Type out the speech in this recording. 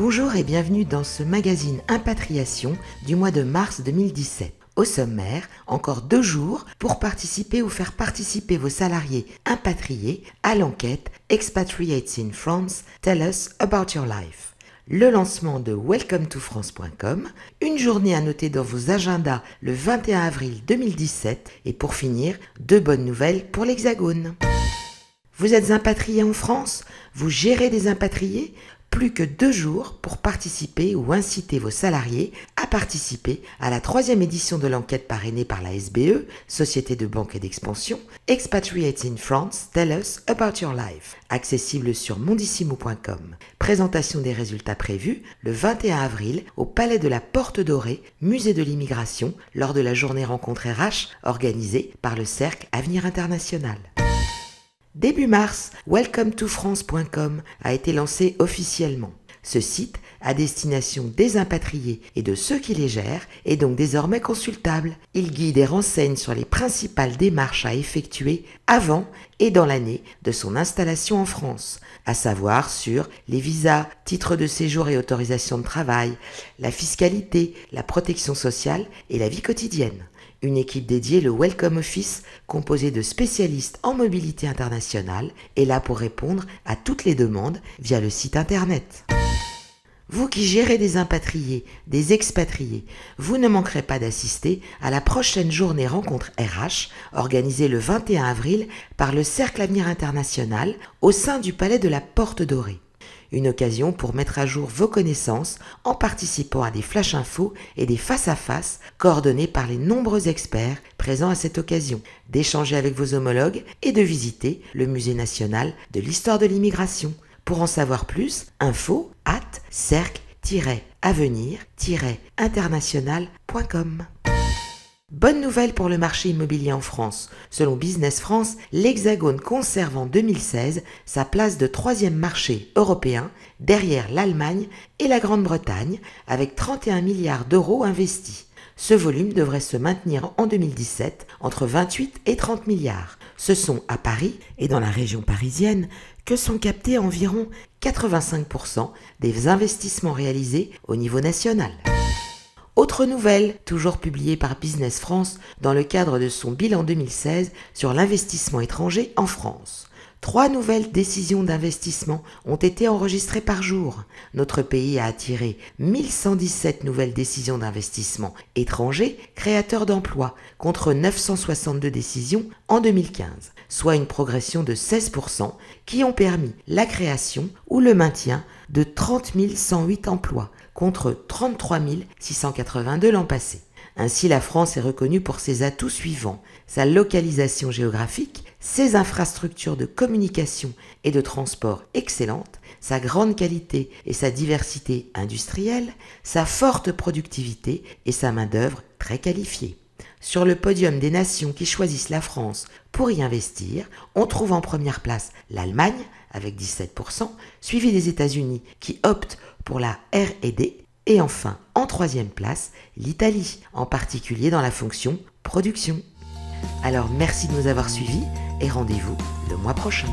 Bonjour et bienvenue dans ce magazine Impatriation du mois de mars 2017. Au sommaire, encore 2 jours pour participer ou faire participer vos salariés impatriés à l'enquête Expatriates in France, Tell us about your life. Le lancement de welcometofrance.com, une journée à noter dans vos agendas le 21 avril 2017 et pour finir, 2 bonnes nouvelles pour l'Hexagone. Vous êtes impatrié en France? Vous gérez des impatriés? Plus que 2 jours pour participer ou inciter vos salariés à participer à la 3e édition de l'enquête parrainée par la SBE, Société de banque et d'expansion, Expatriates in France, Tell us about your life, accessible sur mondissimo.com. Présentation des résultats prévus le 21 avril au Palais de la Porte Dorée, Musée de l'Immigration, lors de la journée rencontre RH organisée par le Cercle Avenir International. Début mars, welcometofrance.com a été lancé officiellement. Ce site, à destination des impatriés et de ceux qui les gèrent, est donc désormais consultable. Il guide et renseigne sur les principales démarches à effectuer avant et dans l'année de son installation en France, à savoir sur les visas, titres de séjour et autorisations de travail, la fiscalité, la protection sociale et la vie quotidienne. Une équipe dédiée, le Welcome Office, composée de spécialistes en mobilité internationale, est là pour répondre à toutes les demandes via le site internet. Vous qui gérez des impatriés, des expatriés, vous ne manquerez pas d'assister à la prochaine journée rencontre RH organisée le 21 avril par le Cercle Avenir International au sein du Palais de la Porte Dorée. Une occasion pour mettre à jour vos connaissances en participant à des flash infos et des face-à-face coordonnés par les nombreux experts présents à cette occasion, d'échanger avec vos homologues et de visiter le Musée national de l'histoire de l'immigration. Pour en savoir plus, info@cercle-avenir-international.com. Bonne nouvelle pour le marché immobilier en France. Selon Business France, l'Hexagone conserve en 2016 sa place de 3e marché européen derrière l'Allemagne et la Grande-Bretagne avec 31 milliards d'euros investis. Ce volume devrait se maintenir en 2017 entre 28 et 30 milliards. Ce sont à Paris et dans la région parisienne que sont captés environ 85% des investissements réalisés au niveau national. Autre nouvelle, toujours publiée par Business France dans le cadre de son bilan 2016 sur l'investissement étranger en France. 3 nouvelles décisions d'investissement ont été enregistrées par jour. Notre pays a attiré 1117 nouvelles décisions d'investissement étrangers créateurs d'emplois contre 962 décisions en 2015, soit une progression de 16% qui ont permis la création ou le maintien de 30 108 emplois contre 33 682 l'an passé. Ainsi, la France est reconnue pour ses atouts suivants: sa localisation géographique, ses infrastructures de communication et de transport excellentes, sa grande qualité et sa diversité industrielle, sa forte productivité et sa main-d'œuvre très qualifiée. Sur le podium des nations qui choisissent la France pour y investir, on trouve en première place l'Allemagne avec 17%, suivi des États-Unis qui optent pour la R&D, et enfin, en 3e place, l'Italie, en particulier dans la fonction production. Alors merci de nous avoir suivis et rendez-vous le mois prochain.